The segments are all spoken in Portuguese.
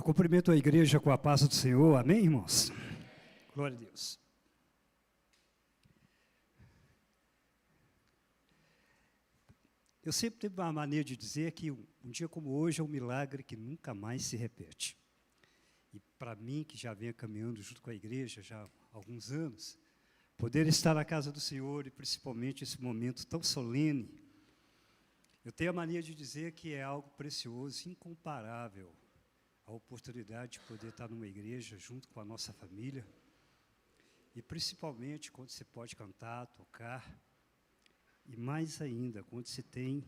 cumprimento a igreja com a paz do Senhor, amém, irmãos? Glória a Deus. Eu sempre tenho uma mania de dizer que um dia como hoje é um milagre que nunca mais se repete. E para mim, que já venho caminhando junto com a igreja já há alguns anos, poder estar na casa do Senhor e principalmente esse momento tão solene, eu tenho a mania de dizer que é algo precioso, incomparável, a oportunidade de poder estar numa igreja junto com a nossa família, e principalmente quando você pode cantar, tocar, e mais ainda, quando se tem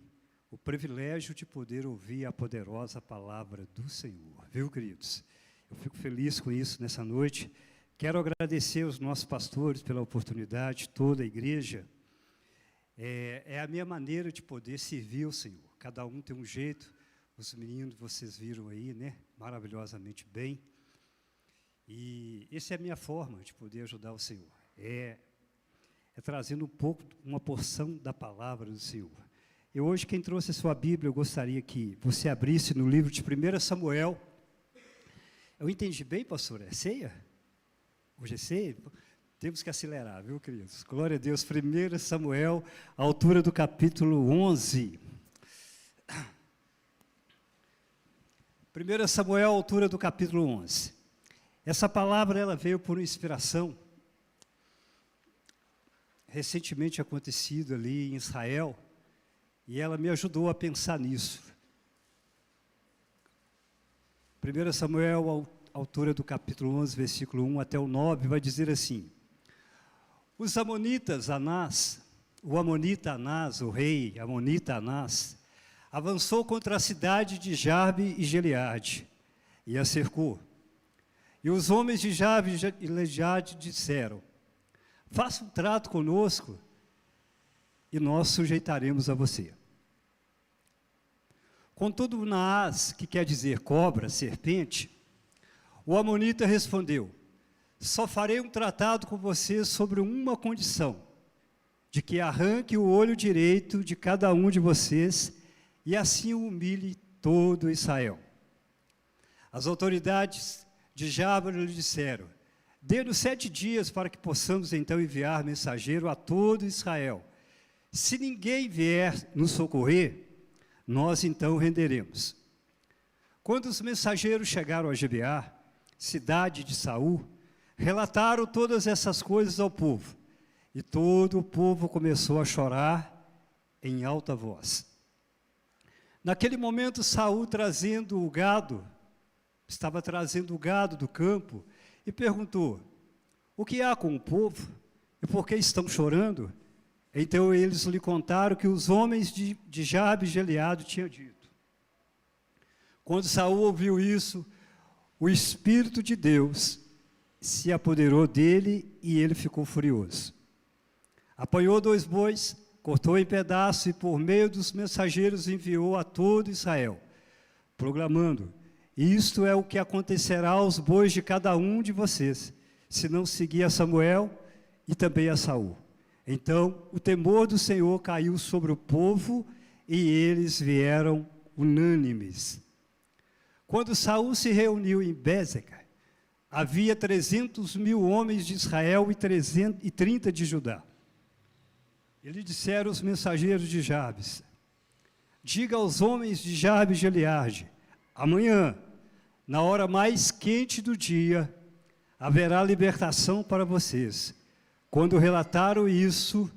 o privilégio de poder ouvir a poderosa palavra do Senhor, viu, queridos? Eu fico feliz com isso nessa noite. Quero agradecer aos nossos pastores pela oportunidade, toda a igreja. É a minha maneira de poder servir ao Senhor. Cada um tem um jeito. Os meninos, vocês viram aí, né? Maravilhosamente bem. E essa é a minha forma de poder ajudar o Senhor. É trazendo um pouco, uma porção da palavra do Senhor. E hoje, quem trouxe a sua Bíblia, eu gostaria que você abrisse no livro de 1 Samuel. Eu entendi bem, pastor? É ceia? Hoje é ceia? Temos que acelerar, viu, queridos? Glória a Deus. 1 Samuel, a altura do capítulo 11. 1 Samuel, a altura do capítulo 11. Essa palavra, ela veio por inspiração recentemente acontecido ali em Israel, e ela me ajudou a pensar nisso. 1 Samuel, a altura do capítulo 11, versículo 1 até o 9, vai dizer assim: os amonitas, o amonita Anás, o rei amonita Anás, avançou contra a cidade de Jabe e Gileade, e a cercou. E os homens de Jabe e Gileade disseram: faça um trato conosco, e nós sujeitaremos a você. Contudo, Naás, que quer dizer cobra, serpente, o amonita respondeu: só farei um tratado com você sobre uma condição, de que arranque o olho direito de cada um de vocês, e assim humilhe todo Israel. As autoridades de Jabe lhe disseram: dê-nos 7 dias para que possamos então enviar mensageiro a todo Israel. Se ninguém vier nos socorrer, nós então renderemos. Quando os mensageiros chegaram a Gibeá, cidade de Saul, relataram todas essas coisas ao povo, e todo o povo começou a chorar em alta voz. Naquele momento, Saul, estava trazendo o gado do campo, e perguntou: o que há com o povo? E por que estão chorando? Então eles lhe contaram que os homens de Jabe e Gileade tinham dito. Quando Saul ouviu isso, o Espírito de Deus se apoderou dele e ele ficou furioso. Apanhou 2 bois, cortou em pedaços e por meio dos mensageiros enviou a todo Israel, proclamando: isto é o que acontecerá aos bois de cada um de vocês, se não seguir a Samuel e também a Saul. Então, o temor do Senhor caiu sobre o povo e eles vieram unânimes. Quando Saul se reuniu em Bézeca, havia 300.000 homens de Israel e 30 de Judá. Eles disseram aos mensageiros de Jabes: diga aos homens de Jabe e Gileade: amanhã, na hora mais quente do dia, haverá libertação para vocês. Quando relataram isso,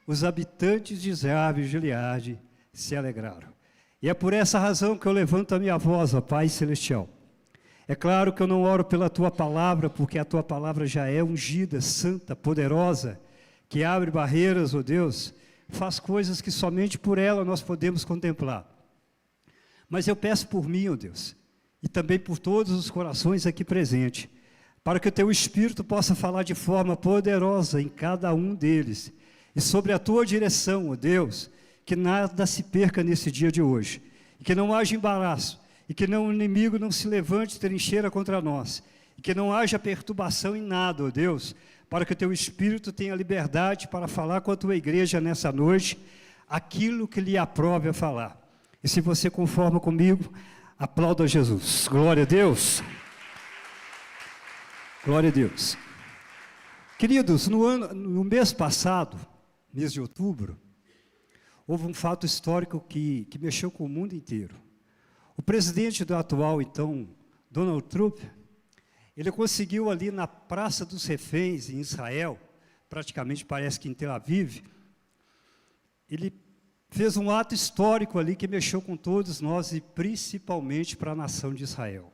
os habitantes de Jabe e Gileade se alegraram. E é por essa razão que eu levanto a minha voz, ó Pai Celestial. É claro que eu não oro pela Tua palavra, porque a Tua palavra já é ungida, santa, poderosa, que abre barreiras, ó Deus, faz coisas que somente por ela nós podemos contemplar. Mas eu peço por mim, ó Deus, e também por todos os corações aqui presentes, para que o Teu Espírito possa falar de forma poderosa em cada um deles, e sobre a Tua direção, ó Deus, que nada se perca nesse dia de hoje, e que não haja embaraço, e que o inimigo não se levante trincheira contra nós, e que não haja perturbação em nada, ó Deus, para que o Teu Espírito tenha liberdade para falar com a Tua igreja nessa noite, aquilo que lhe aprove a falar. E se você conforma comigo, aplauda Jesus. Glória a Deus. Glória a Deus. Queridos, no mês passado, mês de outubro, houve um fato histórico que mexeu com o mundo inteiro. O presidente do atual, então, Donald Trump, ele conseguiu ali na Praça dos Reféns, em Israel, praticamente parece que em Tel Aviv, ele fez um ato histórico ali que mexeu com todos nós e principalmente para a nação de Israel.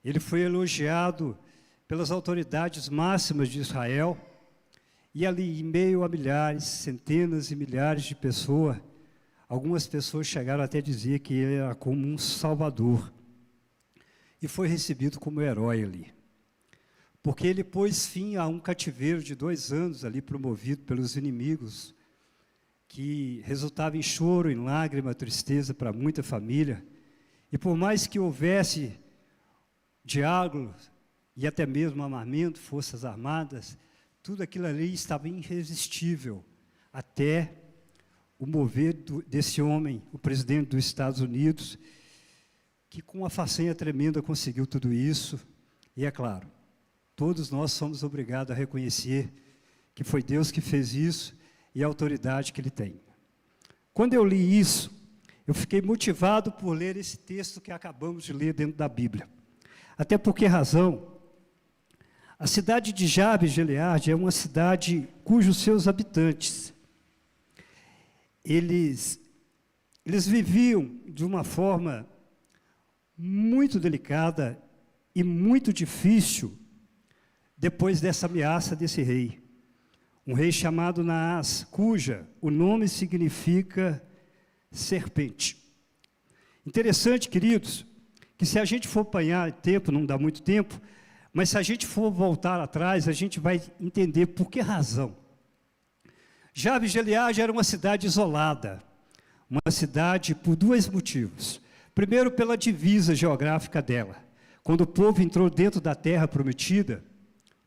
Ele foi elogiado pelas autoridades máximas de Israel, e ali, em meio a milhares, centenas e milhares de pessoas, algumas pessoas chegaram até a dizer que ele era como um salvador, e foi recebido como herói ali, porque ele pôs fim a um cativeiro de 2 anos ali, promovido pelos inimigos, que resultava em choro, em lágrima, tristeza para muita família, e por mais que houvesse diálogo, e até mesmo armamento, forças armadas, tudo aquilo ali estava irresistível, até o mover desse homem, o presidente dos Estados Unidos, que com uma façanha tremenda conseguiu tudo isso, e é claro, todos nós somos obrigados a reconhecer que foi Deus que fez isso, e a autoridade que Ele tem. Quando eu li isso, eu fiquei motivado por ler esse texto que acabamos de ler dentro da Bíblia. Até por que razão? A cidade de Jabes Gileade é uma cidade cujos seus habitantes, eles viviam de uma forma muito delicada e muito difícil depois dessa ameaça desse rei. Um rei chamado Naás, cuja o nome significa serpente. Interessante, queridos, que se a gente for apanhar tempo, não dá muito tempo, mas se a gente for voltar atrás, a gente vai entender por que razão. Jabes Gileade era uma cidade isolada, uma cidade por 2 motivos. Primeiro, pela divisa geográfica dela. Quando o povo entrou dentro da terra prometida,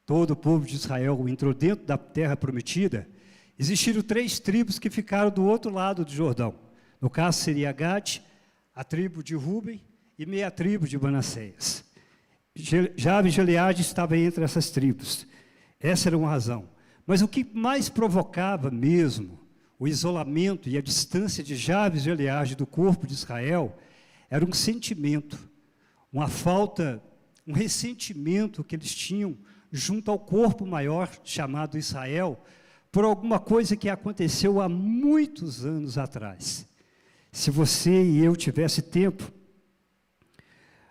todo o povo de Israel entrou dentro da terra prometida, existiram 3 tribos que ficaram do outro lado do Jordão. No caso seria Gade, a tribo de Ruben e meia tribo de Manassés. Jabes Gileade estava entre essas tribos. Essa era uma razão. Mas o que mais provocava mesmo o isolamento e a distância de Jabes Gileade do corpo de Israel era um sentimento, uma falta, um ressentimento que eles tinham junto ao corpo maior chamado Israel, por alguma coisa que aconteceu há muitos anos atrás. Se você e eu tivesse tempo,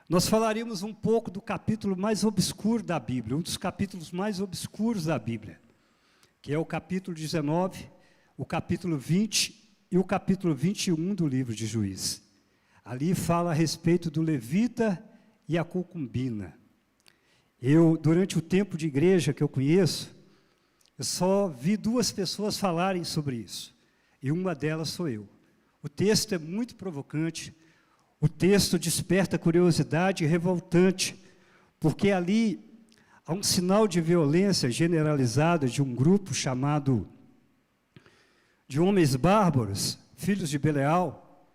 nós falaríamos um pouco do capítulo mais obscuro da Bíblia, um dos capítulos mais obscuros da Bíblia, que é o capítulo 19, o capítulo 20 e o capítulo 21 do livro de Juízes. Ali fala a respeito do levita e a concubina. Durante o tempo de igreja que eu conheço, eu só vi 2 pessoas falarem sobre isso, e uma delas sou eu. O texto é muito provocante, o texto desperta curiosidade revoltante, porque ali há um sinal de violência generalizada de um grupo chamado de homens bárbaros, filhos de Belial,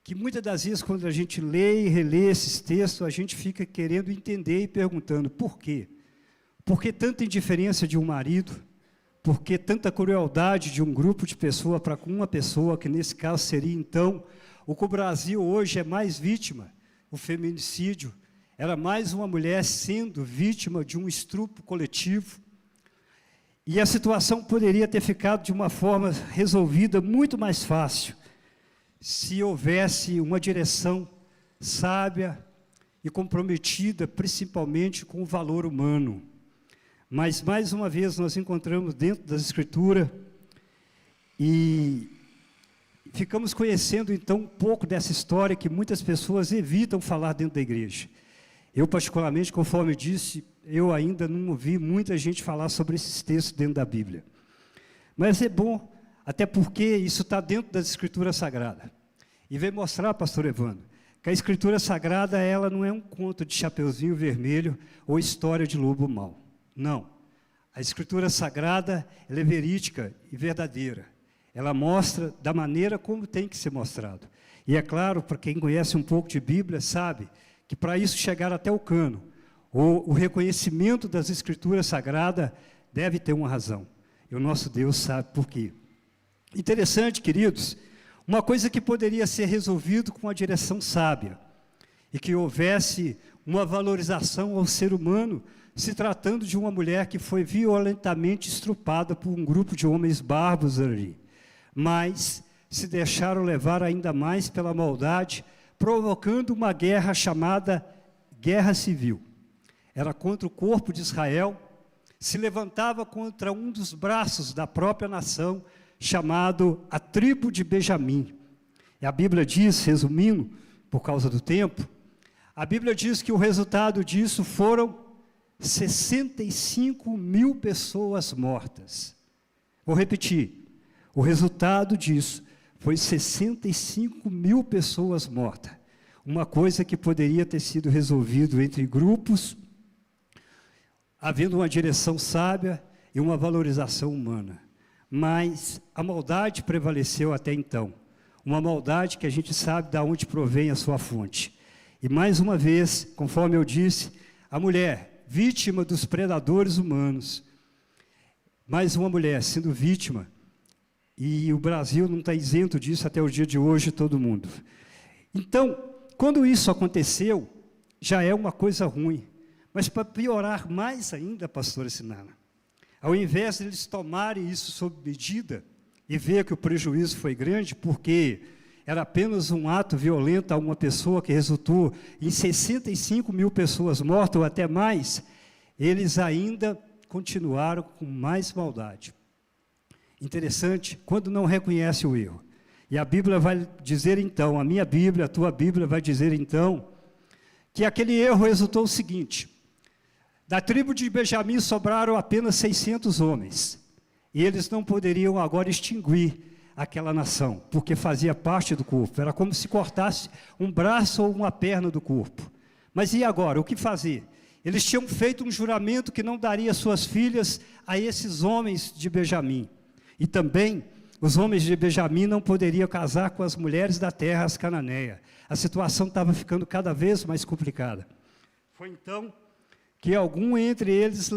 que muitas das vezes, quando a gente lê e relê esses textos, a gente fica querendo entender e perguntando por quê? Por que tanta indiferença de um marido? Por que tanta crueldade de um grupo de pessoas para com uma pessoa, que nesse caso seria, então, o que o Brasil hoje é mais vítima, o feminicídio, era mais uma mulher sendo vítima de um estupro coletivo, e a situação poderia ter ficado de uma forma resolvida muito mais fácil, se houvesse uma direção sábia e comprometida, principalmente com o valor humano. Mas, mais uma vez, nós encontramos dentro da Escritura e ficamos conhecendo, então, um pouco dessa história que muitas pessoas evitam falar dentro da igreja. Eu, particularmente, conforme disse, eu ainda não ouvi muita gente falar sobre esses textos dentro da Bíblia. Mas é bom, até porque isso está dentro da Escritura Sagrada. E vem mostrar, pastor Evandro, que a Escritura Sagrada, ela não é um conto de Chapeuzinho Vermelho ou história de lobo mau. Não. A Escritura Sagrada, ela é verídica e verdadeira. Ela mostra da maneira como tem que ser mostrado. E é claro, para quem conhece um pouco de Bíblia, sabe que para isso chegar até o cano, o reconhecimento das Escrituras Sagradas deve ter uma razão. E o nosso Deus sabe por quê. Interessante, queridos, uma coisa que poderia ser resolvido com a direção sábia, e que houvesse uma valorização ao ser humano, se tratando de uma mulher que foi violentamente estrupada por um grupo de homens bárbaros ali. Mas se deixaram levar ainda mais pela maldade, provocando uma guerra chamada Guerra Civil. Era contra o corpo de Israel, se levantava contra um dos braços da própria nação, chamado a tribo de Benjamim. E a Bíblia diz, resumindo, por causa do tempo, a Bíblia diz que o resultado disso foram 65 mil pessoas mortas. Vou repetir, o resultado disso foi 65 mil pessoas mortas. Uma coisa que poderia ter sido resolvido entre grupos, havendo uma direção sábia e uma valorização humana. Mas a maldade prevaleceu até então. Uma maldade que a gente sabe de onde provém a sua fonte. E mais uma vez, conforme eu disse, a mulher, vítima dos predadores humanos. Mais uma mulher sendo vítima. E o Brasil não está isento disso até o dia de hoje, todo mundo. Então, quando isso aconteceu, já é uma coisa ruim. Mas para piorar mais ainda, pastora Sinara, ao invés de eles tomarem isso sob medida e ver que o prejuízo foi grande, porque era apenas um ato violento a uma pessoa que resultou em 65 mil pessoas mortas ou até mais, eles ainda continuaram com mais maldade. Interessante, quando não reconhece o erro. E a Bíblia vai dizer então, a minha Bíblia, a tua Bíblia vai dizer então, que aquele erro resultou o seguinte: da tribo de Benjamim sobraram apenas 600 homens, e eles não poderiam agora extinguir aquela nação, porque fazia parte do corpo, era como se cortasse um braço ou uma perna do corpo. Mas e agora, o que fazer? Eles tinham feito um juramento que não daria suas filhas a esses homens de Benjamim, e também os homens de Benjamim não poderiam casar com as mulheres da terra, as cananeias. A situação estava ficando cada vez mais complicada. Foi então que algum entre eles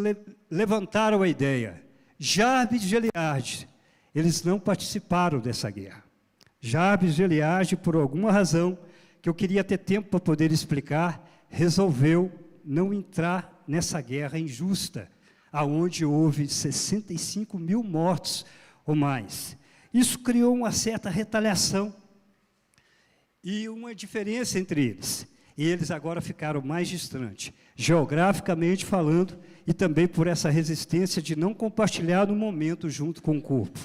levantaram a ideia. Jabes e Gileade, eles não participaram dessa guerra. Jabes e Gileade, por alguma razão, que eu queria ter tempo para poder explicar, resolveu não entrar nessa guerra injusta, aonde houve 65 mil mortos ou mais. Isso criou uma certa retaliação e uma diferença entre eles. E eles agora ficaram mais distantes, geograficamente falando, e também por essa resistência de não compartilhar no momento junto com o corpo.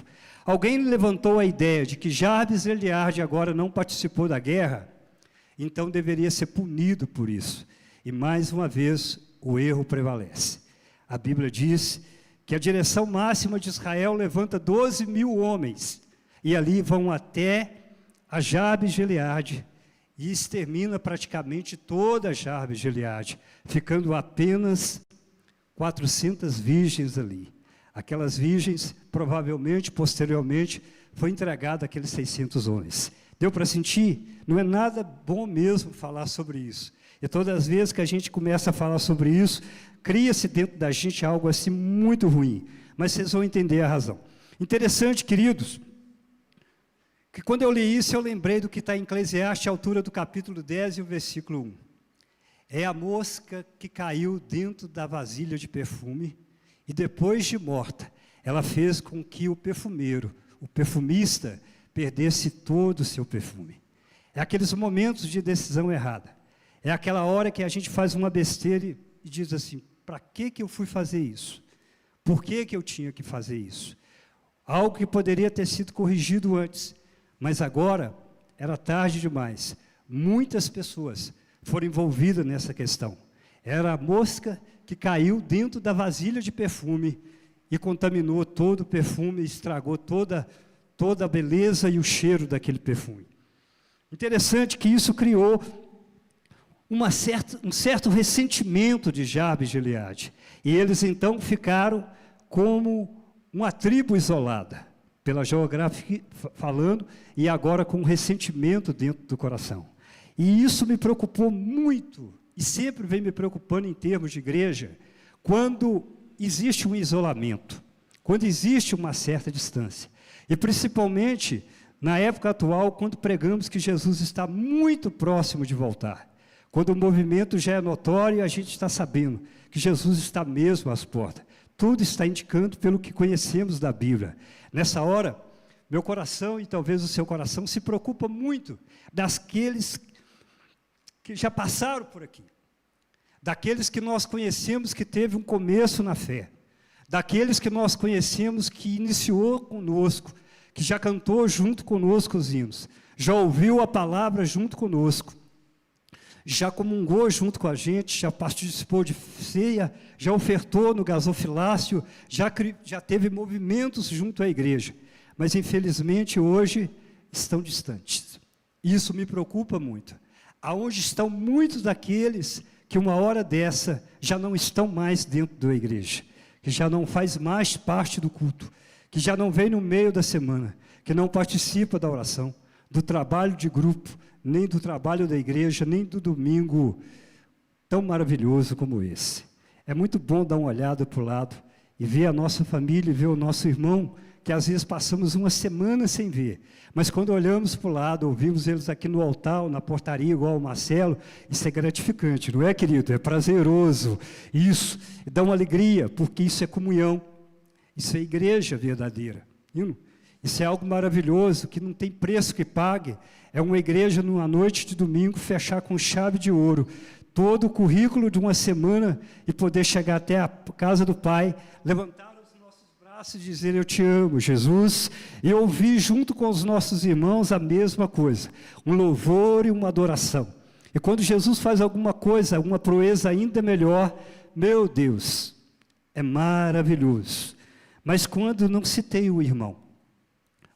Alguém levantou a ideia de que Jabes e Gileade agora não participou da guerra, então deveria ser punido por isso. E mais uma vez o erro prevalece. A Bíblia diz que a direção máxima de Israel levanta 12 mil homens, e ali vão até a Jabes e Gileade, e extermina praticamente toda a Jabes e Gileade, ficando apenas 400 virgens ali. Aquelas virgens, provavelmente, posteriormente, foi entregada àqueles 600 homens. Deu para sentir? Não é nada bom mesmo falar sobre isso. E todas as vezes que a gente começa a falar sobre isso, cria-se dentro da gente algo assim muito ruim. Mas vocês vão entender a razão. Interessante, queridos, que quando eu li isso, eu lembrei do que está em Eclesiastes, a altura do capítulo 10 e o versículo 1. É a mosca que caiu dentro da vasilha de perfume, e depois de morta, ela fez com que o perfumeiro, o perfumista, perdesse todo o seu perfume. É aqueles momentos de decisão errada. É aquela hora que a gente faz uma besteira e diz assim, para que eu fui fazer isso? Por que eu tinha que fazer isso? Algo que poderia ter sido corrigido antes, mas agora era tarde demais. Muitas pessoas foram envolvidas nessa questão. Era a mosca que caiu dentro da vasilha de perfume e contaminou todo o perfume, estragou toda a beleza e o cheiro daquele perfume. Interessante que isso criou um certo ressentimento de Jabes e Gileade. E eles então ficaram como uma tribo isolada, pela geografia falando, e agora com um ressentimento dentro do coração. E isso me preocupou muito e sempre vem me preocupando em termos de igreja, quando existe um isolamento, quando existe uma certa distância. E principalmente na época atual, quando pregamos que Jesus está muito próximo de voltar. Quando o movimento já é notório, a gente está sabendo que Jesus está mesmo às portas. Tudo está indicando pelo que conhecemos da Bíblia. Nessa hora, meu coração e talvez o seu coração se preocupa muito daqueles que já passaram por aqui, daqueles que nós conhecemos que teve um começo na fé, daqueles que nós conhecemos que iniciou conosco, que já cantou junto conosco os hinos, já ouviu a palavra junto conosco, já comungou junto com a gente, já participou de ceia, já ofertou no gasofilácio, já teve movimentos junto à igreja, mas infelizmente hoje estão distantes. Isso me preocupa muito. Aonde estão muitos daqueles que uma hora dessa já não estão mais dentro da igreja, que já não faz mais parte do culto, que já não vem no meio da semana, que não participa da oração, do trabalho de grupo, nem do trabalho da igreja, nem do domingo tão maravilhoso como esse. É muito bom dar uma olhada para o lado e ver a nossa família, e ver o nosso irmão, que às vezes passamos uma semana sem ver, mas quando olhamos para o lado, ouvimos eles aqui no altar, na portaria, igual o Marcelo, isso é gratificante, não é, querido? É prazeroso, isso, dá uma alegria, porque isso é comunhão, isso é igreja verdadeira, isso é algo maravilhoso, que não tem preço que pague, é uma igreja numa noite de domingo, fechar com chave de ouro, todo o currículo de uma semana, e poder chegar até a casa do Pai, levantar os nossos braços e dizer, eu te amo, Jesus, e ouvir junto com os nossos irmãos a mesma coisa, um louvor e uma adoração. E quando Jesus faz alguma coisa, uma proeza ainda melhor, meu Deus, é maravilhoso. Mas quando não se tem o irmão,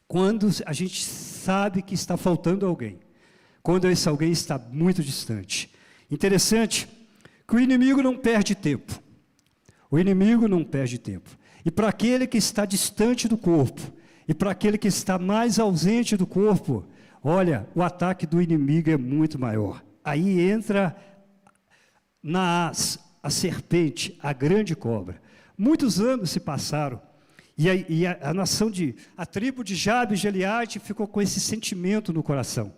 quando a gente sabe que está faltando alguém, quando esse alguém está muito distante. Interessante que o inimigo não perde tempo. O inimigo não perde tempo. E para aquele que está distante do corpo, e para aquele que está mais ausente do corpo, olha, o ataque do inimigo é muito maior. Aí entra a serpente, a grande cobra. Muitos anos se passaram, e a tribo de Jabe e Gileade ficou com esse sentimento no coração.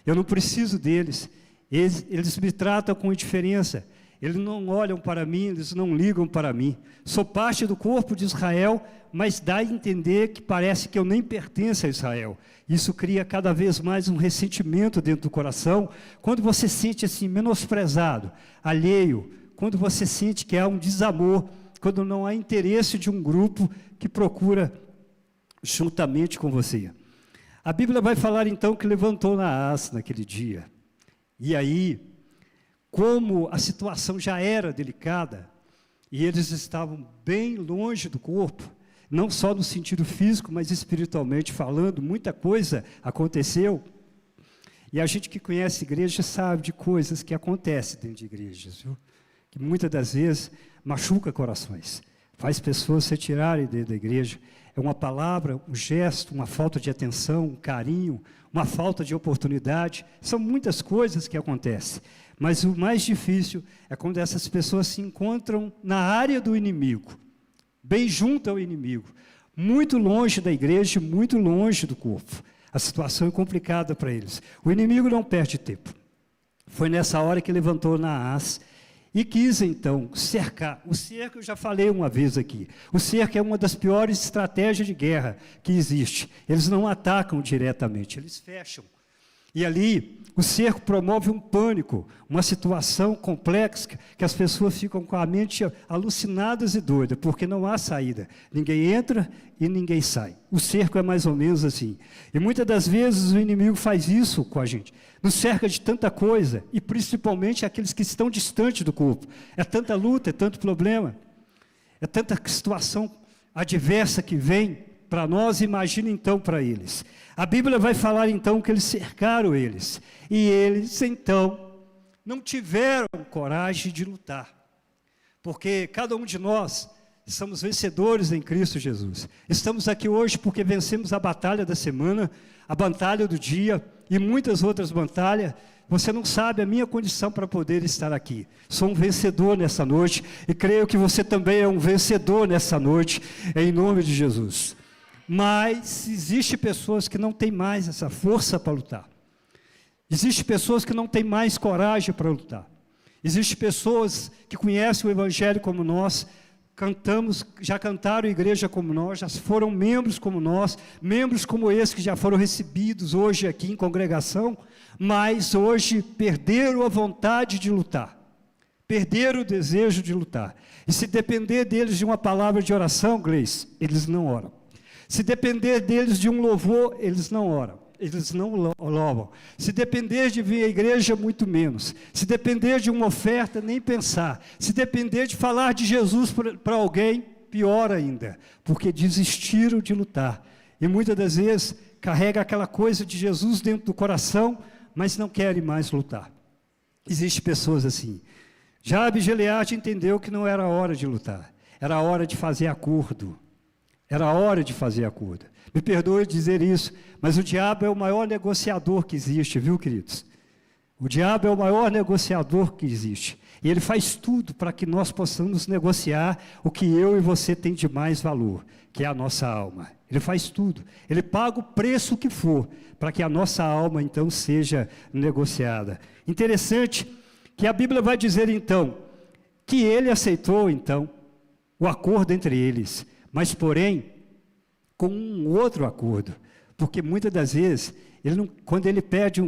Eu não preciso deles, eles me tratam com indiferença, eles não olham para mim, eles não ligam para mim. Sou parte do corpo de Israel, mas dá a entender que parece que eu nem pertenço a Israel. Isso cria cada vez mais um ressentimento dentro do coração, quando você se sente assim, menosprezado, alheio, quando você sente que há um desamor, quando não há interesse de um grupo que procura juntamente com você. A Bíblia vai falar então que levantou Naás naquele dia. E aí, como a situação já era delicada, e eles estavam bem longe do corpo, não só no sentido físico, mas espiritualmente falando, muita coisa aconteceu. E a gente que conhece igreja sabe de coisas que acontecem dentro de igrejas, viu? Que muitas das vezes machuca corações, faz pessoas se tirarem dentro da igreja. É uma palavra, um gesto, uma falta de atenção, um carinho, uma falta de oportunidade. São muitas coisas que acontecem. Mas o mais difícil é quando essas pessoas se encontram na área do inimigo, bem junto ao inimigo, muito longe da igreja, muito longe do corpo. A situação é complicada para eles. O inimigo não perde tempo. Foi nessa hora que levantou Naás e quis, então, cercar. O cerco, eu já falei uma vez aqui, o cerco é uma das piores estratégias de guerra que existe. Eles não atacam diretamente, eles fecham. E ali, o cerco promove um pânico, uma situação complexa, que as pessoas ficam com a mente alucinadas e doidas, porque não há saída. Ninguém entra e ninguém sai. O cerco é mais ou menos assim. E muitas das vezes o inimigo faz isso com a gente. Nos cerca de tanta coisa, e principalmente aqueles que estão distantes do corpo. É tanta luta, é tanto problema, é tanta situação adversa que vem para nós, imagina então para eles. A Bíblia vai falar então que eles cercaram eles. E eles então não tiveram coragem de lutar. Porque cada um de nós somos vencedores em Cristo Jesus. Estamos aqui hoje porque vencemos a batalha da semana, a batalha do dia e muitas outras batalhas. Você não sabe a minha condição para poder estar aqui. Sou um vencedor nessa noite e creio que você também é um vencedor nessa noite, em nome de Jesus. Mas existem pessoas que não têm mais essa força para lutar. Existem pessoas que não têm mais coragem para lutar. Existem pessoas que conhecem o Evangelho como nós, já cantaram igreja como nós, já foram membros como nós, membros como esse que já foram recebidos hoje aqui em congregação, mas hoje perderam a vontade de lutar, perderam o desejo de lutar. E se depender deles de uma palavra de oração, Gleice, eles não oram. Se depender deles de um louvor, eles não oram. Eles não louvam. Se depender de vir à igreja, muito menos. Se depender de uma oferta, nem pensar. Se depender de falar de Jesus para alguém, pior ainda, porque desistiram de lutar. E muitas das vezes carrega aquela coisa de Jesus dentro do coração, mas não querem mais lutar. Existem pessoas assim. Jabe e Gileade entendeu que não era hora de lutar, era hora de fazer acordo. Era hora de fazer acordo. Me perdoe dizer isso, mas o diabo é o maior negociador que existe, viu, queridos? O diabo é o maior negociador que existe. E ele faz tudo para que nós possamos negociar o que eu e você tem de mais valor, que é a nossa alma. Ele faz tudo. Ele paga o preço que for para que a nossa alma, então, seja negociada. Interessante que a Bíblia vai dizer, então, que ele aceitou, então, o acordo entre eles, mas, porém, com um outro acordo, porque muitas das vezes, quando ele pede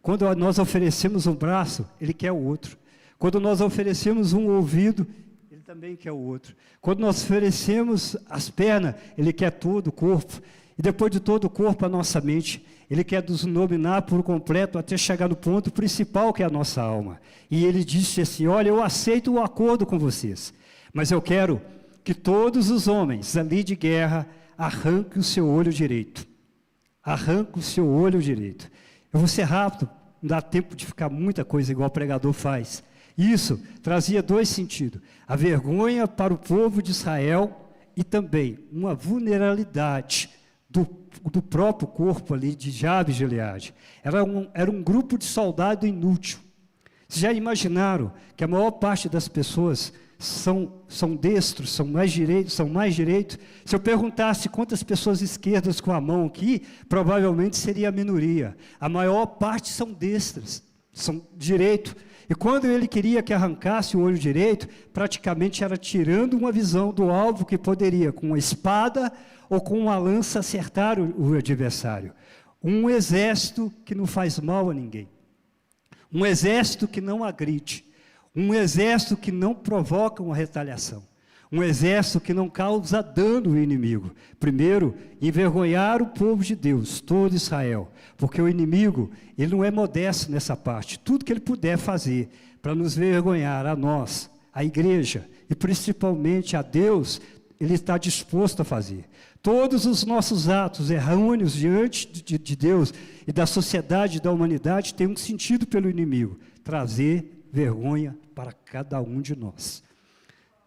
quando nós oferecemos um braço, ele quer o outro. Quando nós oferecemos um ouvido, ele também quer o outro. Quando nós oferecemos as pernas, ele quer todo o corpo. E depois de todo o corpo, a nossa mente, ele quer nos dominar por completo até chegar no ponto principal, que é a nossa alma. E ele disse assim, olha, eu aceito o acordo com vocês, mas eu quero que todos os homens ali de guerra arranquem o seu olho direito. Arranque o seu olho direito. Eu vou ser rápido, não dá tempo de ficar muita coisa igual o pregador faz. Isso trazia dois sentidos. A vergonha para o povo de Israel e também uma vulnerabilidade do próprio corpo ali de Jabe e Gileade. Era um grupo de soldado inútil. Vocês já imaginaram que a maior parte das pessoas são destros, são mais direitos? Se eu perguntasse quantas pessoas esquerdas com a mão aqui, provavelmente seria a minoria. A maior parte são destras, são direito. E quando ele queria que arrancasse o olho direito, praticamente era tirando uma visão do alvo que poderia, com uma espada ou com uma lança, acertar o adversário. Um exército que não faz mal a ninguém. Um exército que não agride. Um exército que não provoca uma retaliação. Um exército que não causa dano ao inimigo. Primeiro, envergonhar o povo de Deus, todo Israel. Porque o inimigo, ele não é modesto nessa parte. Tudo que ele puder fazer para nos vergonhar, a nós, a igreja, e principalmente a Deus, ele está disposto a fazer. Todos os nossos atos errôneos diante de Deus e da sociedade e da humanidade têm um sentido pelo inimigo. Trazer vergonha para cada um de nós,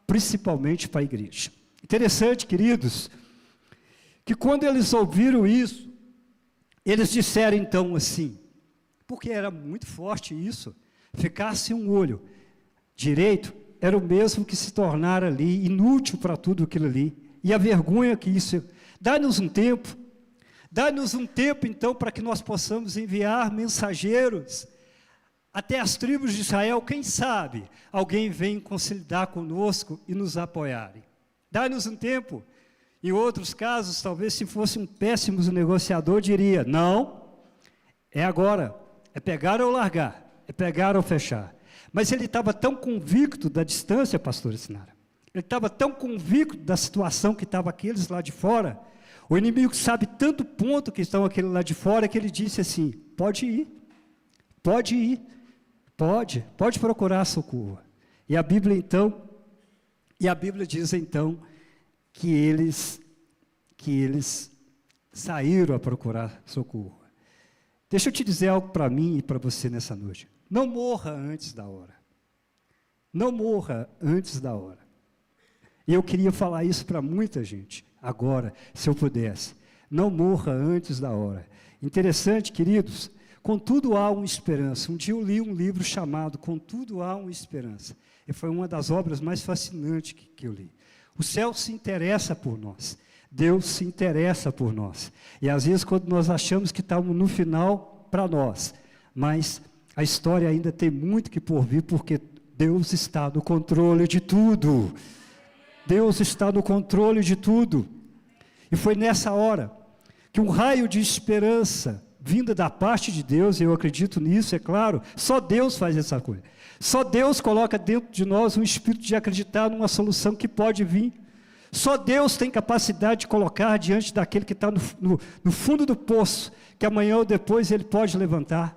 principalmente para a igreja. Interessante, queridos, que quando eles ouviram isso, eles disseram então assim, porque era muito forte isso, ficasse um olho direito, era o mesmo que se tornar ali inútil para tudo aquilo ali, e a vergonha que isso, dá-nos um tempo então para que nós possamos enviar mensageiros até as tribos de Israel, quem sabe, alguém vem consolidar conosco e nos apoiarem. Dá-nos um tempo. Em outros casos, talvez se fosse um péssimo negociador, diria, não, é agora, é pegar ou largar, é pegar ou fechar. Mas ele estava tão convicto da distância, pastor Sinara, ele estava tão convicto da situação que estava aqueles lá de fora, o inimigo sabe tanto ponto que estão aqueles lá de fora, que ele disse assim, pode ir, pode procurar socorro. E a Bíblia diz então que eles saíram a procurar socorro. Deixa eu te dizer algo para mim e para você nessa noite. Não morra antes da hora. Não morra antes da hora. E eu queria falar isso para muita gente, agora, se eu pudesse. Não morra antes da hora. Interessante, queridos, Contudo há uma esperança. Um dia eu li um livro chamado Contudo há uma esperança. E foi uma das obras mais fascinantes que eu li. O céu se interessa por nós. Deus se interessa por nós. E às vezes quando nós achamos que estamos no final para nós, mas a história ainda tem muito que por vir, porque Deus está no controle de tudo. Deus está no controle de tudo. E foi nessa hora que um raio de esperança vinda da parte de Deus, e eu acredito nisso, é claro, só Deus faz essa coisa. Só Deus coloca dentro de nós um espírito de acreditar numa solução que pode vir. Só Deus tem capacidade de colocar diante daquele que está no fundo do poço, que amanhã ou depois ele pode levantar.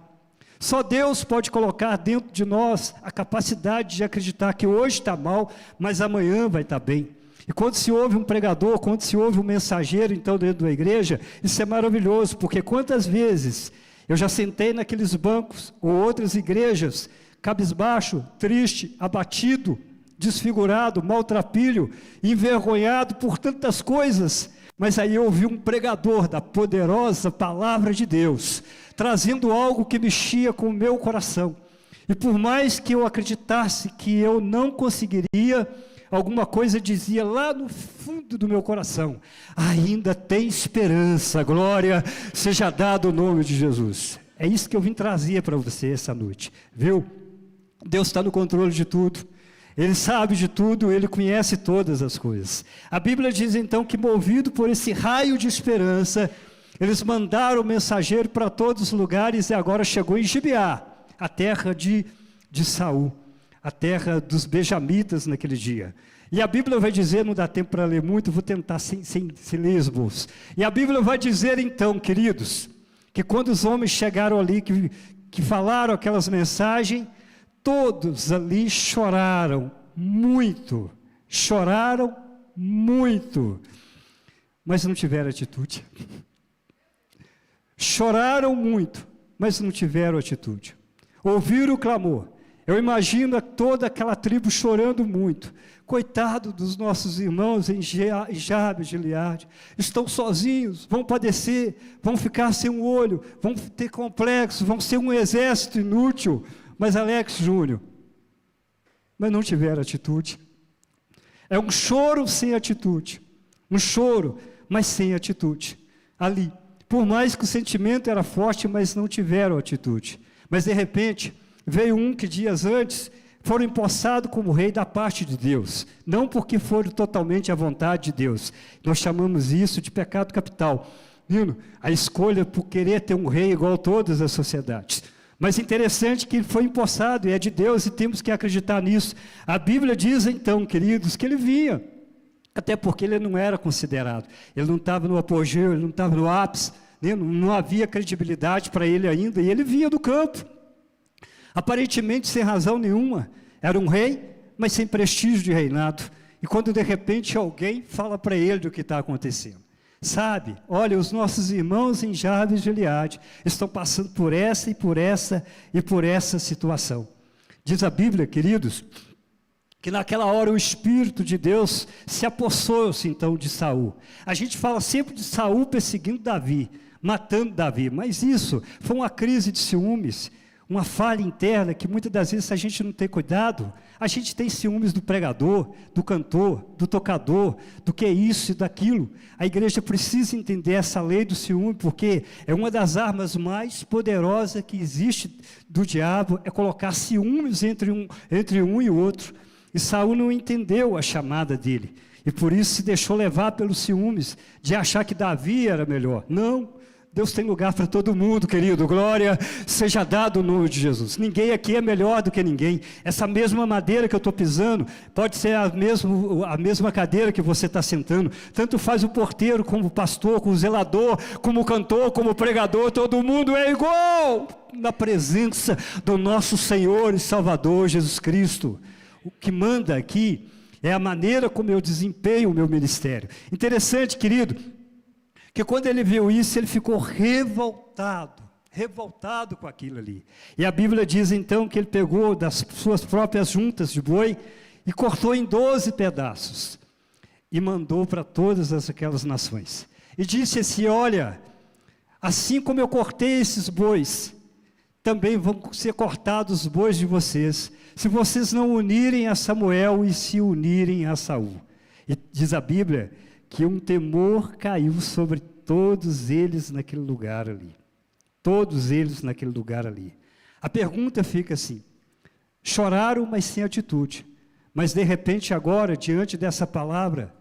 Só Deus pode colocar dentro de nós a capacidade de acreditar que hoje está mal, mas amanhã vai estar bem. E quando se ouve um pregador, quando se ouve um mensageiro, então, dentro da igreja, isso é maravilhoso, porque quantas vezes eu já sentei naqueles bancos, ou outras igrejas, cabisbaixo, triste, abatido, desfigurado, maltrapilho, envergonhado por tantas coisas, mas aí eu ouvi um pregador da poderosa palavra de Deus, trazendo algo que mexia com o meu coração, e por mais que eu acreditasse que eu não conseguiria, alguma coisa dizia lá no fundo do meu coração, ainda tem esperança, glória seja dado o nome de Jesus. É isso que eu vim trazer para você essa noite, viu? Deus está no controle de tudo, Ele sabe de tudo, Ele conhece todas as coisas. A Bíblia diz então que, movido por esse raio de esperança, eles mandaram o mensageiro para todos os lugares, e agora chegou em Gibeá, a terra de Saul, a terra dos benjamitas naquele dia. E a Bíblia vai dizer, não dá tempo para ler muito, vou tentar sem ler esboço. E a Bíblia vai dizer então, queridos, que quando os homens chegaram ali, que falaram aquelas mensagens, todos ali choraram muito, mas não tiveram atitude. Choraram muito, mas não tiveram atitude. Ouviram o clamor. Eu imagino toda aquela tribo chorando muito. Coitado dos nossos irmãos em Jabes, Gileade, estão sozinhos, vão padecer, vão ficar sem um olho, vão ter complexo, vão ser um exército inútil. Mas Alex Júnior, mas não tiveram atitude. É um choro sem atitude, um choro, mas sem atitude, ali. Por mais que o sentimento era forte, mas não tiveram atitude. Mas de repente, veio um que dias antes foram empossados como rei da parte de Deus, não porque foram totalmente à vontade de Deus. Nós chamamos isso de pecado capital. Viu? A escolha por querer ter um rei igual a todas as sociedades. Mas interessante que ele foi empossado, e é de Deus, e temos que acreditar nisso. A Bíblia diz então, queridos, que ele vinha, até porque ele não era considerado, ele não estava no apogeu, ele não estava no ápice, né? Não havia credibilidade para ele ainda, e ele vinha do campo, aparentemente sem razão nenhuma, era um rei, mas sem prestígio de reinado, e quando de repente alguém fala para ele do que está acontecendo, sabe, olha, os nossos irmãos em Jabes de Gileade estão passando por essa e por essa e por essa situação. Diz a Bíblia, queridos, que naquela hora o Espírito de Deus se apossou-se então de Saul. A gente fala sempre de Saul perseguindo Davi, matando Davi, mas isso foi uma crise de ciúmes, uma falha interna que muitas das vezes, se a gente não tem cuidado, a gente tem ciúmes do pregador, do cantor, do tocador, do que é isso e daquilo. A igreja precisa entender essa lei do ciúme, porque é uma das armas mais poderosas que existe do diabo, é colocar ciúmes entre um e o outro. E Saul não entendeu a chamada dele, e por isso se deixou levar pelos ciúmes, de achar que Davi era melhor. Não, Deus tem lugar para todo mundo, querido, glória seja dado o nome de Jesus. Ninguém aqui é melhor do que ninguém. Essa mesma madeira que eu estou pisando, pode ser a mesma cadeira que você está sentando, tanto faz o porteiro, como o pastor, como o zelador, como o cantor, como o pregador, todo mundo é igual, na presença do nosso Senhor e Salvador Jesus Cristo. O que manda aqui é a maneira como eu desempenho o meu ministério. Interessante, querido, que quando ele viu isso, ele ficou revoltado com aquilo ali. E a Bíblia diz então que ele pegou das suas próprias juntas de boi e cortou em 12 pedaços e mandou para todas aquelas nações. E disse assim, olha, assim como eu cortei esses bois, também vão ser cortados os bois de vocês, se vocês não unirem a Samuel e se unirem a Saul. E diz a Bíblia que um temor caiu sobre todos eles naquele lugar ali. Todos eles naquele lugar ali. A pergunta fica assim: choraram, mas sem atitude. Mas de repente agora, diante dessa palavra,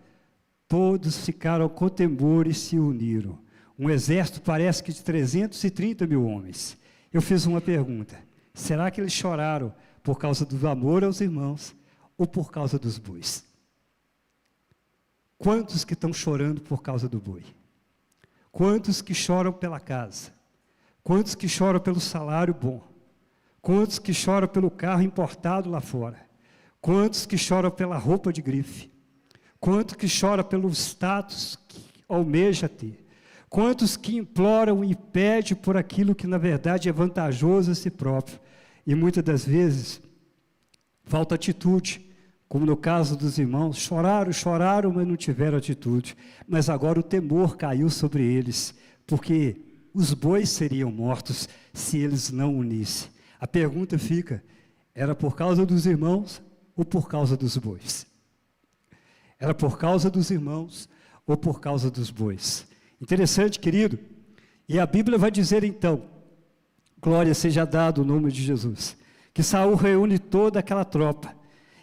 todos ficaram com temor e se uniram. Um exército parece que de 330 mil homens. Eu fiz uma pergunta: será que eles choraram por causa do amor aos irmãos ou por causa dos bois? Quantos que estão chorando por causa do boi? Quantos que choram pela casa? Quantos que choram pelo salário bom? Quantos que choram pelo carro importado lá fora? Quantos que choram pela roupa de grife? Quantos que choram pelo status que almeja ter? Quantos que imploram e pedem por aquilo que na verdade é vantajoso a si próprio? E muitas das vezes falta atitude, como no caso dos irmãos, choraram, mas não tiveram atitude. Mas agora o temor caiu sobre eles, porque os bois seriam mortos se eles não unissem. A pergunta fica: era por causa dos irmãos ou por causa dos bois? Era por causa dos irmãos ou por causa dos bois? Interessante, querido. E a Bíblia vai dizer então, glória seja dada o nome de Jesus, que Saul reúne toda aquela tropa,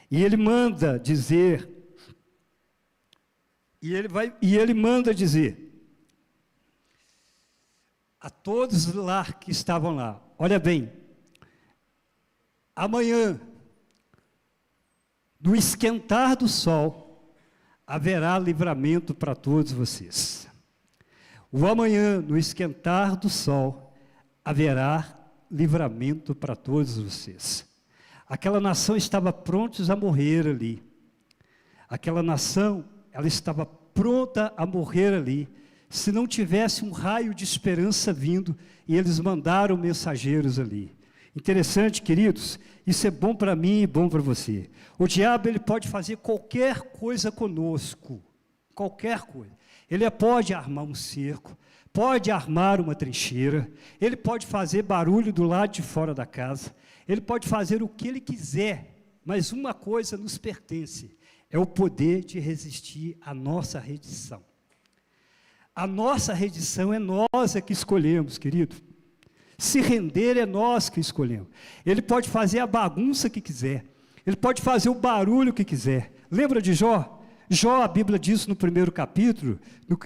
e ele manda dizer, ele manda dizer a todos lá que estavam lá: olha bem, amanhã, no esquentar do sol, haverá livramento para todos vocês. O amanhã, no esquentar do sol, haverá livramento para todos vocês. Aquela nação estava prontos a morrer ali. Aquela nação, ela estava pronta a morrer ali, se não tivesse um raio de esperança vindo, e eles mandaram mensageiros ali. Interessante, queridos, isso é bom para mim e bom para você. O diabo, ele pode fazer qualquer coisa conosco, qualquer coisa. Ele pode armar um cerco, pode armar uma trincheira, ele pode fazer barulho do lado de fora da casa, ele pode fazer o que ele quiser, mas uma coisa nos pertence: é o poder de resistir à nossa redição. A nossa redição é nós que escolhemos, querido. Se render é nós que escolhemos. Ele pode fazer a bagunça que quiser, ele pode fazer o barulho que quiser. Lembra de Jó? Jó, a Bíblia diz no primeiro capítulo,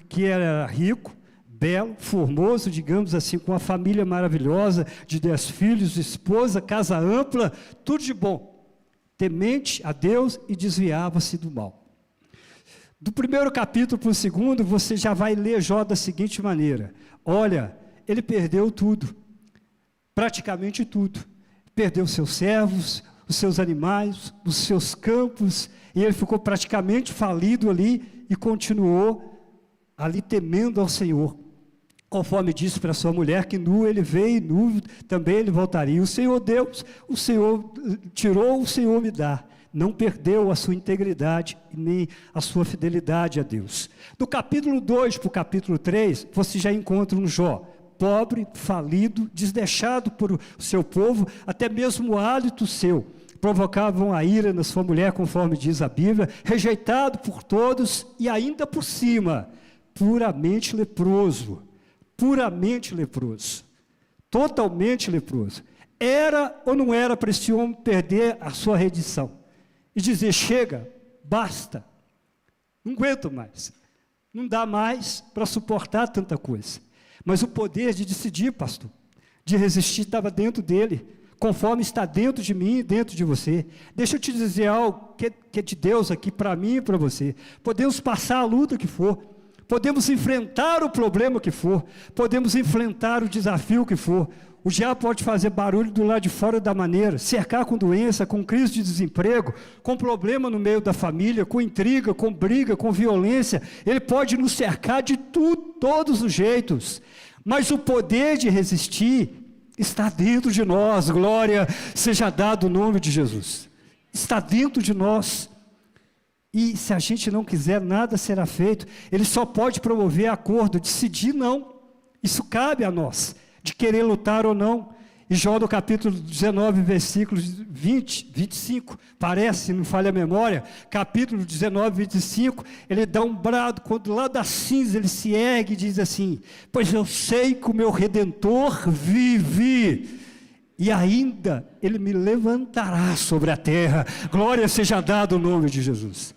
que era rico, belo, formoso, digamos assim, com uma família maravilhosa, de 10 filhos, esposa, casa ampla, tudo de bom, temente a Deus e desviava-se do mal. Do primeiro capítulo para o segundo, você já vai ler Jó da seguinte maneira: olha, ele perdeu tudo, praticamente tudo, perdeu seus servos, os seus animais, os seus campos, e ele ficou praticamente falido ali, e continuou ali temendo ao Senhor, conforme disse para sua mulher, que nu ele veio, nu também ele voltaria. O Senhor Deus, o Senhor tirou, o Senhor me dá. Não perdeu a sua integridade, nem a sua fidelidade a Deus. Do capítulo 2 para o capítulo 3, você já encontra um Jó, pobre, falido, desdeixado por o seu povo, até mesmo o hálito seu provocavam a ira na sua mulher, conforme diz a Bíblia, rejeitado por todos e ainda por cima, puramente leproso, totalmente leproso. Era ou não era para esse homem perder a sua redição e dizer: chega, basta, não aguento mais, não dá mais para suportar tanta coisa. Mas o poder de decidir, pastor, de resistir, estava dentro dele, conforme está dentro de mim e dentro de você. Deixa eu te dizer algo que é de Deus aqui para mim e para você. Podemos passar a luta que for, podemos enfrentar o problema que for, podemos enfrentar o desafio que for. O diabo pode fazer barulho do lado de fora da maneira, cercar com doença, com crise de desemprego, com problema no meio da família, com intriga, com briga, com violência. Ele pode nos cercar de tudo, todos os jeitos, mas o poder de resistir está dentro de nós. Glória seja dado o nome de Jesus. Está dentro de nós. E se a gente não quiser, nada será feito. Ele só pode promover acordo, decidir não. Isso cabe a nós, de querer lutar ou não. E Jó, no capítulo 19, versículos 20, 25, parece, não falha a memória, capítulo 19, 25, ele dá um brado, quando lá da cinza ele se ergue e diz assim: pois eu sei que o meu Redentor vive, e ainda ele me levantará sobre a terra, glória seja dada o nome de Jesus.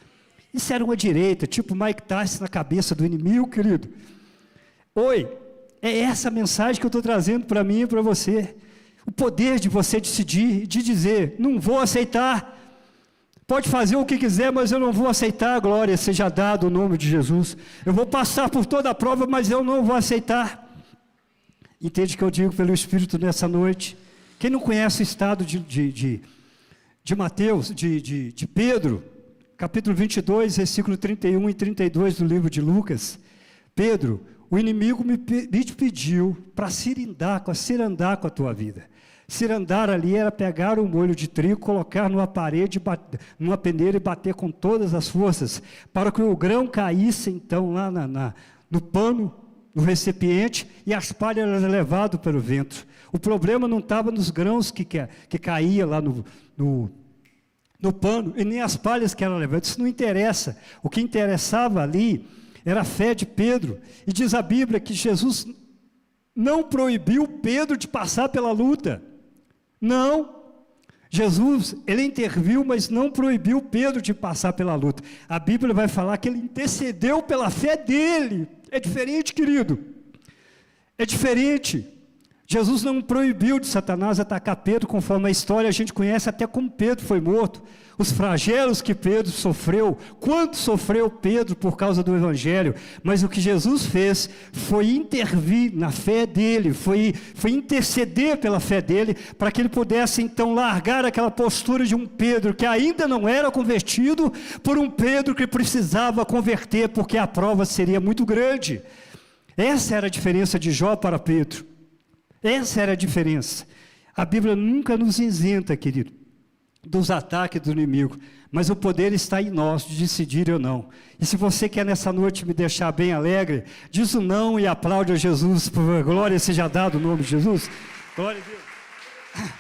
Isso era uma direita, tipo Mike Tyson na cabeça do inimigo, querido. Oi, é essa mensagem que eu estou trazendo para mim e para você. O poder de você decidir, de dizer: não vou aceitar, pode fazer o que quiser, mas eu não vou aceitar, glória seja dado o nome de Jesus. Eu vou passar por toda a prova, mas eu não vou aceitar. Entende o que eu digo pelo Espírito nessa noite? Quem não conhece o estado de Mateus, de Pedro, capítulo 22, versículo 31 e 32 do livro de Lucas. Pedro, o inimigo me pediu para cirandar com a tua vida. Cirandar ali era pegar um molho de trigo, colocar numa parede, numa peneira e bater com todas as forças, para que o grão caísse então lá no pano, no recipiente, e as palhas eram levadas pelo vento. O problema não estava nos grãos que caía lá no pano, e nem as palhas que eram levadas. Isso não interessa. O que interessava ali era a fé de Pedro. E diz a Bíblia que Jesus não proibiu Pedro de passar pela luta. Não. Jesus, ele interviu, mas não proibiu Pedro de passar pela luta. A Bíblia vai falar que ele intercedeu pela fé dele. É diferente, querido. É diferente. Jesus não proibiu de Satanás atacar Pedro, conforme a história a gente conhece até como Pedro foi morto. Os flagelos que Pedro sofreu, quanto sofreu Pedro por causa do Evangelho. Mas o que Jesus fez foi intervir na fé dele, foi interceder pela fé dele, para que ele pudesse então largar aquela postura de um Pedro que ainda não era convertido, por um Pedro que precisava converter, porque a prova seria muito grande. Essa era a diferença de Jó para Pedro. Essa era a diferença. A Bíblia nunca nos isenta, querido, dos ataques do inimigo, mas o poder está em nós de decidir ou não. E se você quer nessa noite me deixar bem alegre, diz o não e aplaude a Jesus, por glória seja dado o nome de Jesus. Glória a Deus.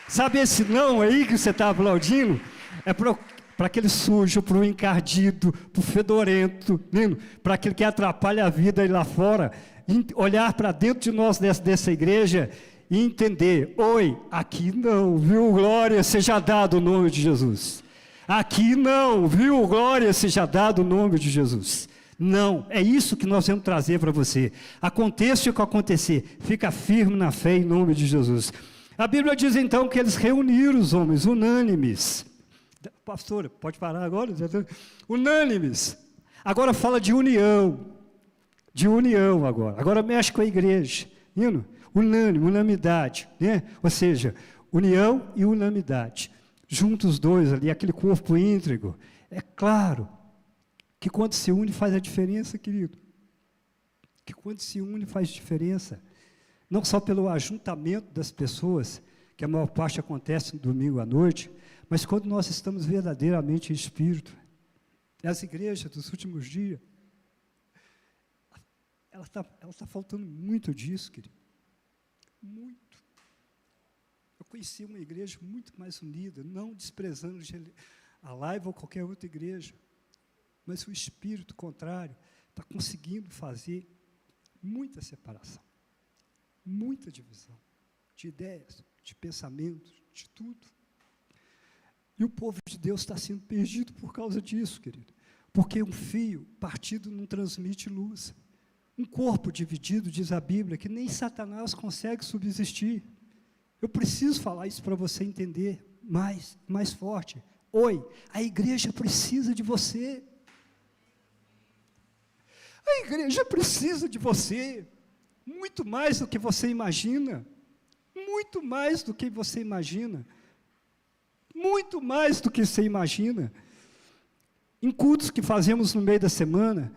Sabe esse não aí que você está aplaudindo? É para aquele sujo, para o encardido, para o fedorento, para aquele que atrapalha a vida aí lá fora, olhar para dentro de nós dessa igreja e entender: oi, aqui não, viu, glória seja dado o nome de Jesus. Aqui não, viu, glória seja dado o nome de Jesus. Não, é isso que nós vamos trazer para você. Aconteça o que acontecer, fica firme na fé em nome de Jesus. A Bíblia diz então que eles reuniram os homens, unânimes. Pastora, pode parar agora? Unânimes. Agora fala de união. De união agora. Agora mexe com a igreja. Unânime, unanimidade, né? Ou seja, união e unanimidade. Juntos os dois ali, aquele corpo íntegro. É claro que quando se une faz a diferença, querido. Que quando se une faz diferença. Não só pelo ajuntamento das pessoas, que a maior parte acontece no domingo à noite, mas quando nós estamos verdadeiramente em espírito. As igrejas dos últimos dias, ela tá faltando muito disso, querido. Muito. Eu conheci uma igreja muito mais unida, não desprezando a Live ou qualquer outra igreja, mas o espírito contrário está conseguindo fazer muita separação, muita divisão de ideias, de pensamentos, de tudo. E o povo de Deus está sendo perdido por causa disso, querido. Porque um fio partido não transmite luz. Um corpo dividido, diz a Bíblia, que nem Satanás consegue subsistir. Eu preciso falar isso para você entender mais forte. Oi, a igreja precisa de você. A igreja precisa de você. Muito mais do que você imagina. Muito mais do que você imagina. Muito mais do que você imagina. Em cultos que fazemos no meio da semana,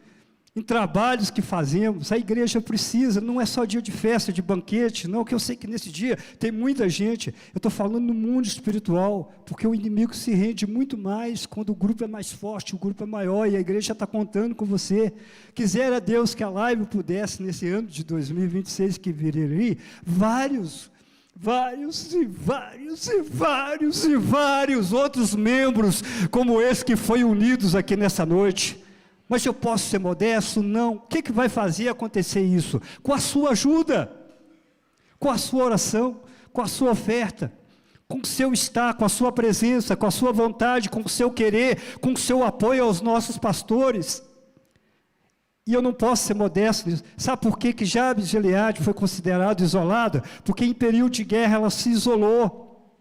em trabalhos que fazemos, a igreja precisa, não é só dia de festa, de banquete, não, que eu sei que nesse dia tem muita gente. Eu estou falando no mundo espiritual, porque o inimigo se rende muito mais quando o grupo é mais forte, o grupo é maior, e a igreja está contando com você. Quisera Deus que a Live pudesse, nesse ano de 2026 que viria aí, vários e vários e vários e vários outros membros como esse que foi unidos aqui nessa noite. Mas eu posso ser modesto? Não. O que vai fazer acontecer isso? Com a sua ajuda, com a sua oração, com a sua oferta, com o seu estar, com a sua presença, com a sua vontade, com o seu querer, com o seu apoio aos nossos pastores. E eu não posso ser modesto nisso. Sabe por que Jabes de Gileade foi considerado isolada? Porque em período de guerra ela se isolou.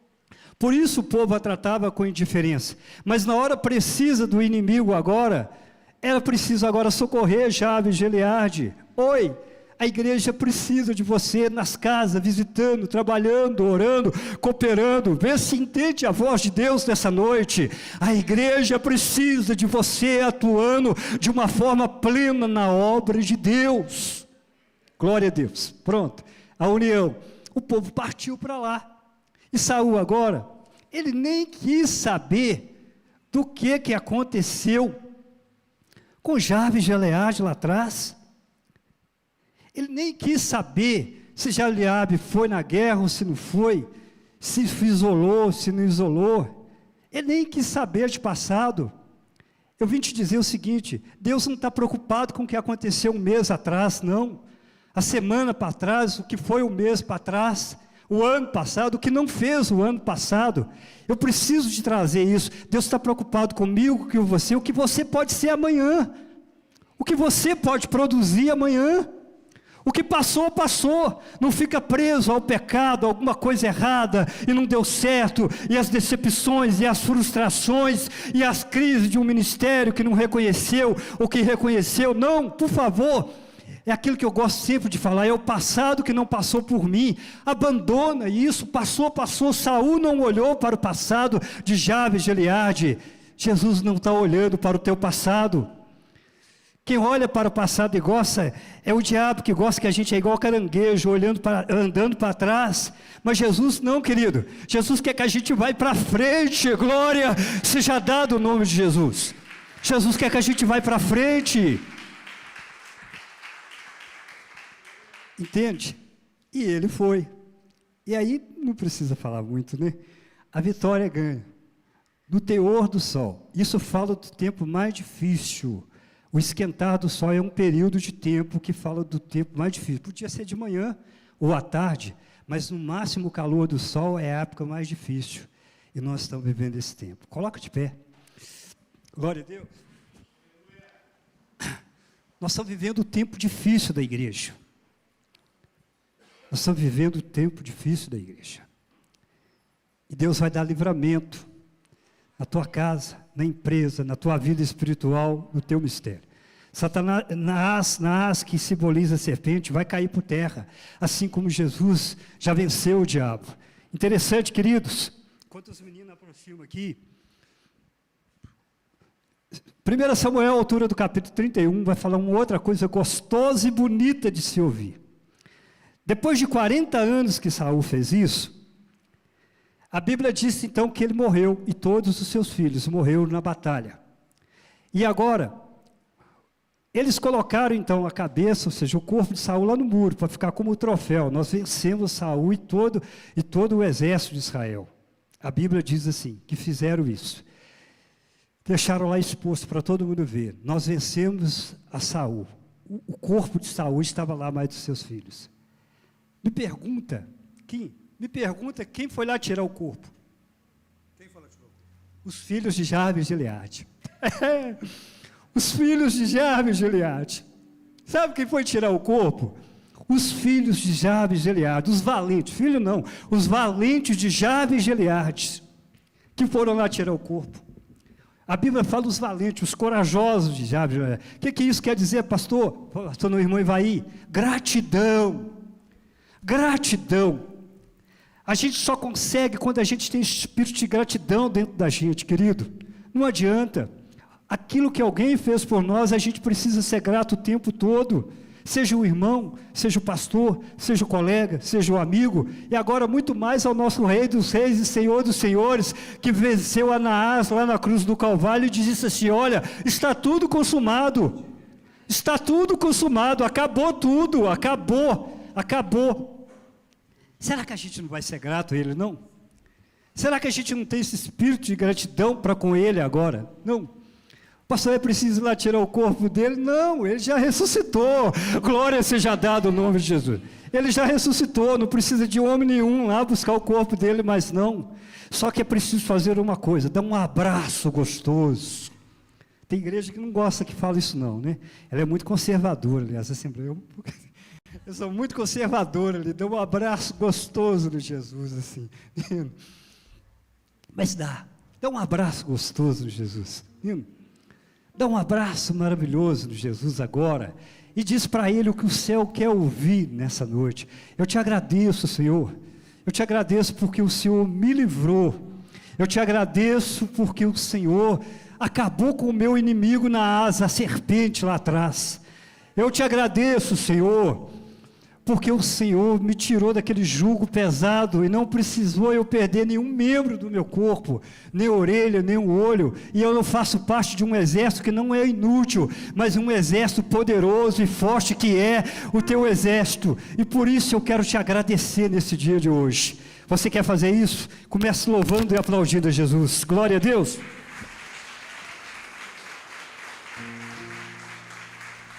Por isso o povo a tratava com indiferença. Mas na hora precisa do inimigo agora, ela precisa agora socorrer Jabes de Gileade. Oi, a igreja precisa de você nas casas, visitando, trabalhando, orando, cooperando. Vê se entende a voz de Deus nessa noite. A igreja precisa de você atuando de uma forma plena na obra de Deus. Glória a Deus. Pronto, a união. O povo partiu para lá. E Saul agora, ele nem quis saber do que aconteceu com Jabes de Gileade lá atrás. Ele nem quis saber se Gileade foi na guerra ou se não foi, se isolou, se não isolou. Ele nem quis saber de passado. Eu vim te dizer o seguinte: Deus não está preocupado com o que aconteceu um mês atrás, não. A semana para trás, o que foi um mês para trás, o ano passado, o que não fez o ano passado. Eu preciso de trazer isso. Deus está preocupado comigo, com você, o que você pode ser amanhã, o que você pode produzir amanhã. O que passou, passou. Não fica preso ao pecado, a alguma coisa errada e não deu certo, e as decepções, e as frustrações, e as crises de um ministério que não reconheceu, ou que reconheceu. Não, por favor, é aquilo que eu gosto sempre de falar, é o passado que não passou por mim. Abandona isso, passou. Saul não olhou para o passado de Jabes de Gileade. Jesus não está olhando para o teu passado. Quem olha para o passado e gosta, é o diabo que gosta que a gente é igual caranguejo, andando para trás. Mas Jesus não, querido. Jesus quer que a gente vá para frente. Glória seja dado o nome de Jesus. Jesus quer que a gente vá para frente. Entende? E ele foi. E aí, não precisa falar muito, né? A vitória ganha. No teor do sol. Isso fala do tempo mais difícil. O esquentar do sol é um período de tempo que fala do tempo mais difícil. Podia ser de manhã ou à tarde, mas no máximo o calor do sol é a época mais difícil. E nós estamos vivendo esse tempo. Coloca de pé. Glória a Deus. Nós estamos vivendo o tempo difícil da igreja. Nós estamos vivendo o tempo difícil da igreja. E Deus vai dar livramento na tua casa, na empresa, na tua vida espiritual, no teu mistério. Satanás, que simboliza a serpente, vai cair por terra, assim como Jesus já venceu o diabo. Interessante, queridos, enquanto os meninos aproximam aqui, 1 Samuel, altura do capítulo 31, vai falar uma outra coisa gostosa e bonita de se ouvir. Depois de 40 anos que Saul fez isso, a Bíblia diz então que ele morreu, e todos os seus filhos morreram na batalha. E agora, eles colocaram então a cabeça, ou seja, o corpo de Saul lá no muro, para ficar como troféu. Nós vencemos Saul e todo o exército de Israel. A Bíblia diz assim, que fizeram isso. Deixaram lá exposto para todo mundo ver. Nós vencemos a Saul. O corpo de Saul estava lá, mais dos seus filhos. Me pergunta quem foi lá tirar o corpo? Quem foi lá tirar o corpo? Os filhos de Jabes de Gileade. Os filhos de Jabes de Gileade. Sabe quem foi tirar o corpo? Os filhos de Jabes de Gileade, os valentes, filho não, os valentes de Jabes de Gileade, que foram lá tirar o corpo. A Bíblia fala dos valentes, os corajosos de Jabes de Gileade. O que isso quer dizer, pastor? Pastor, meu irmão Ivaí, gratidão. Gratidão. A gente só consegue quando a gente tem espírito de gratidão dentro da gente, querido. Não adianta. Aquilo que alguém fez por nós, a gente precisa ser grato o tempo todo. Seja o irmão, seja o pastor, seja o colega, seja o amigo. E agora muito mais ao nosso Rei dos Reis e Senhor dos Senhores, que venceu Anaás lá na cruz do Calvário e disse assim, olha, está tudo consumado. Está tudo consumado, acabou tudo, acabou. Será que a gente não vai ser grato a Ele, não? Será que a gente não tem esse espírito de gratidão para com Ele agora? Não. Pastor, é preciso ir lá tirar o corpo dele? Não, ele já ressuscitou. Glória seja dada ao nome de Jesus. Ele já ressuscitou, não precisa de homem nenhum lá buscar o corpo dele, mas não. Só que é preciso fazer uma coisa, dar um abraço gostoso. Tem igreja que não gosta que fala isso não, né? Ela é muito conservadora, aliás, a Assembleia eu sou muito conservadora ali, dá um abraço gostoso no Jesus, assim. Mas dá um abraço gostoso no Jesus. Dá um abraço maravilhoso no Jesus agora e diz para Ele o que o céu quer ouvir nessa noite. Eu te agradeço, Senhor. Eu te agradeço porque o Senhor me livrou. Eu te agradeço porque o Senhor acabou com o meu inimigo na asa, a serpente lá atrás. Eu te agradeço, Senhor, porque o Senhor me tirou daquele jugo pesado e não precisou eu perder nenhum membro do meu corpo, nem orelha, nem um olho, e eu não faço parte de um exército que não é inútil, mas um exército poderoso e forte que é o teu exército, e por isso eu quero te agradecer nesse dia de hoje. Você quer fazer isso? Comece louvando e aplaudindo a Jesus. Glória a Deus.